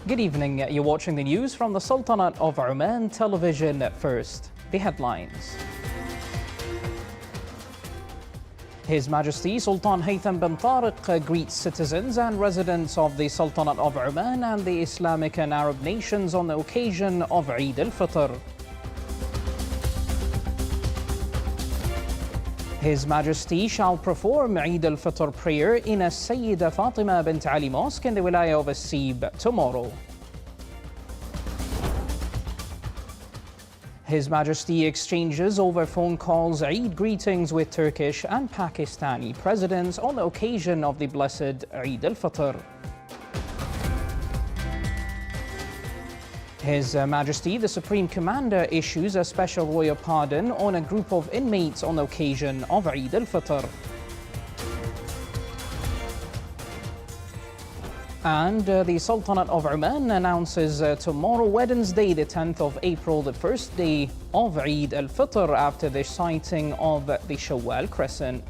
Good evening. You're watching the news from the Sultanate of Oman television. First, the headlines. His Majesty Sultan Haytham bin Tariq greets citizens and residents of the Sultanate of Oman and the Islamic and Arab nations on the occasion of Eid al-Fitr. His Majesty shall perform Eid al-Fitr prayer in a Sayyida Fatima bint Ali Mosque in the Wilaya of Asib tomorrow. His Majesty exchanges over phone calls Eid greetings with Turkish and Pakistani presidents on the occasion of the blessed Eid al-Fitr. His Majesty, the Supreme Commander, issues a special royal pardon on a group of inmates on the occasion of Eid al-Fitr. And the Sultanate of Oman announces tomorrow, Wednesday, the 10th of April, the first day of Eid al-Fitr after the sighting of the Shawwal crescent.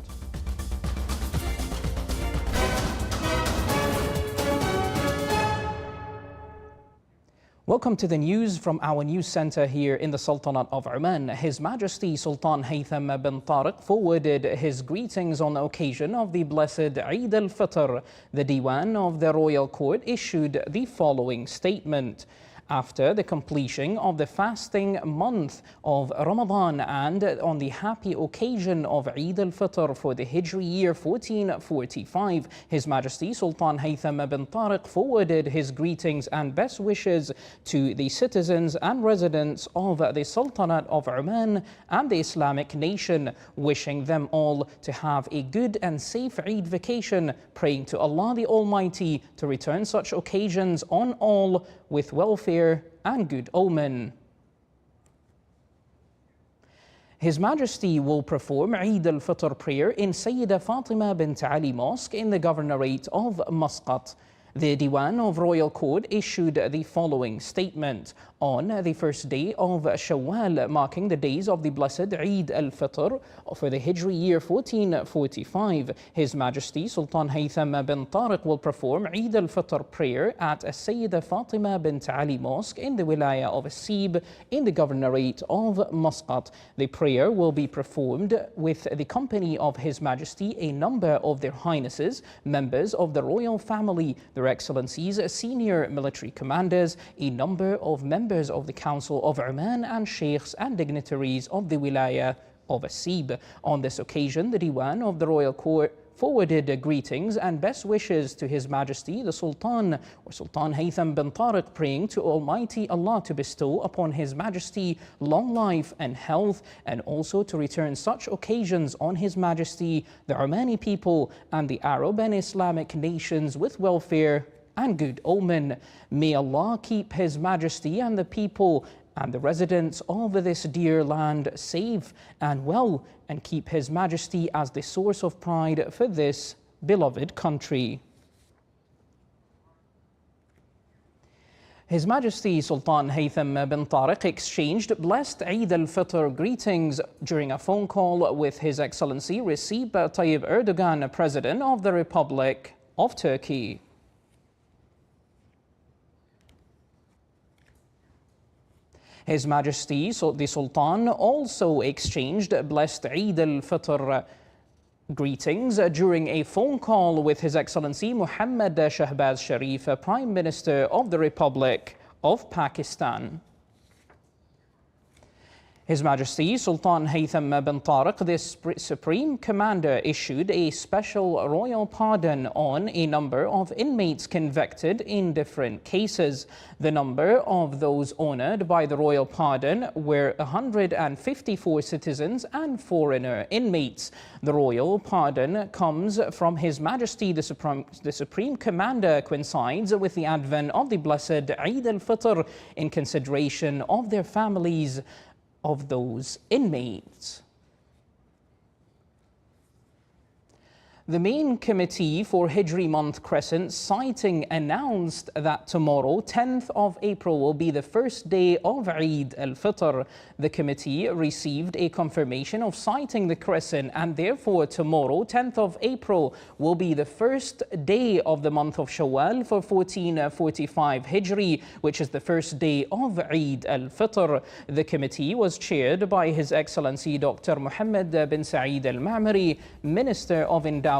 Welcome to the news from our news center here in the Sultanate of Oman. His Majesty Sultan Haytham bin Tariq forwarded his greetings on the occasion of the blessed Eid al-Fitr. The Diwan of the Royal Court issued the following statement. After the completion of the fasting month of Ramadan and on the happy occasion of Eid al-Fitr for the Hijri year 1445, His Majesty Sultan Haytham bin Tariq forwarded his greetings and best wishes to the citizens and residents of the Sultanate of Oman and the Islamic nation, wishing them all to have a good and safe Eid vacation, praying to Allah the Almighty to return such occasions on all with welfare and good omen. His Majesty will perform Eid al-Fitr prayer in Sayyida Fatima bint Ali Mosque in the Governorate of Muscat. The Diwan of Royal Court issued the following statement. On the first day of Shawwal, marking the days of the blessed Eid al-Fitr for the Hijri year 1445, His Majesty Sultan Haytham bin Tariq will perform Eid al-Fitr prayer at Sayyida Fatima bint Ali Mosque in the Wilaya of Asib in the Governorate of Muscat. The prayer will be performed with the company of His Majesty, a number of their highnesses, members of the royal family, Their Excellencies, senior military commanders, a number of members of the Council of Oman and sheikhs and dignitaries of the Wilaya of Asib. On this occasion, the Diwan of the Royal Court forwarded greetings and best wishes to His Majesty the Sultan or Sultan Haytham bin Tariq, praying to Almighty Allah to bestow upon His Majesty long life and health, and also to return such occasions on His Majesty, the Omani people and the Arab and Islamic nations with welfare and good omen. May Allah keep His Majesty and the people and the residents of this dear land safe and well, and keep His Majesty as the source of pride for this beloved country. His Majesty Sultan Haytham bin Tariq exchanged blessed Eid al-Fitr greetings during a phone call with His Excellency Recep Tayyip Erdogan, President of the Republic of Turkey. His Majesty the Sultan also exchanged blessed Eid al-Fitr greetings during a phone call with His Excellency Muhammad Shahbaz Sharif, Prime Minister of the Republic of Pakistan. His Majesty Sultan Haytham bin Tariq, the Supreme Commander, issued a special royal pardon on a number of inmates convicted in different cases. The number of those honored by the royal pardon were 154 citizens and foreigner inmates. The royal pardon comes from His Majesty the Supreme Commander, coincides with the advent of the blessed Eid al-Fitr in consideration of their families of those inmates. The main committee for Hijri month crescent sighting announced that tomorrow, 10th of April, will be the first day of Eid al-Fitr. The committee received a confirmation of sighting the crescent, and therefore tomorrow, 10th of April, will be the first day of the month of Shawwal for 1445 Hijri, which is the first day of Eid al-Fitr. The committee was chaired by His Excellency Dr. Mohammed bin Saeed al-Ma'mari, Minister of Endowments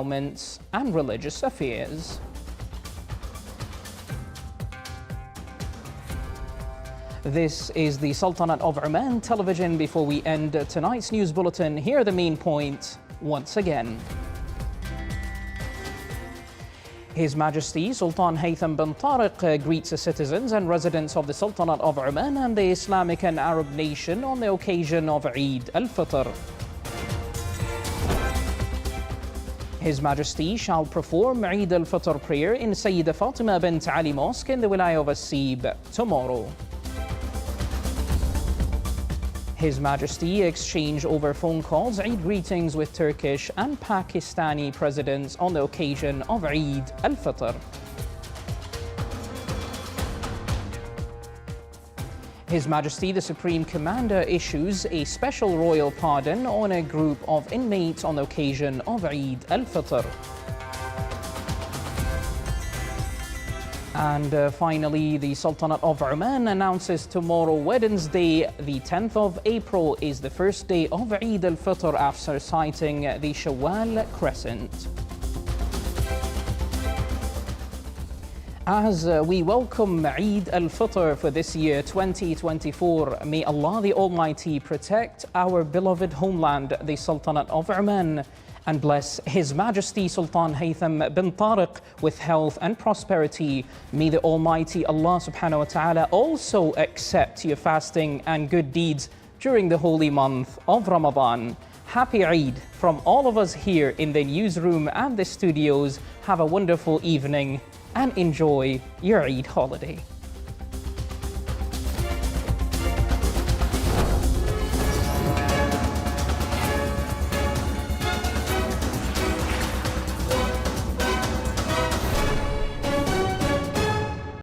and Religious Affairs. This is the Sultanate of Oman television. Before we end tonight's news bulletin, here are the main points once again. His Majesty Sultan Haytham bin Tariq greets the citizens and residents of the Sultanate of Oman and the Islamic and Arab nation on the occasion of Eid al-Fitr. His Majesty shall perform Eid al-Fitr prayer in Sayyida Fatima bint Ali Mosque in the Wilaya of Asib tomorrow. His Majesty exchange over phone calls Eid greetings with Turkish and Pakistani presidents on the occasion of Eid al-Fitr. His Majesty the Supreme Commander issues a special royal pardon on a group of inmates on the occasion of Eid al-Fitr. And finally, the Sultanate of Oman announces tomorrow, Wednesday, the 10th of April, is the first day of Eid al-Fitr after sighting the Shawwal crescent. As we welcome Eid al-Fitr for this year 2024, may Allah the Almighty protect our beloved homeland, the Sultanate of Oman, and bless His Majesty Sultan Haytham bin Tariq with health and prosperity. May the Almighty Allah subhanahu wa ta'ala also accept your fasting and good deeds during the holy month of Ramadan. Happy Eid from all of us here in the newsroom and the studios. Have a wonderful evening and enjoy your Eid holiday.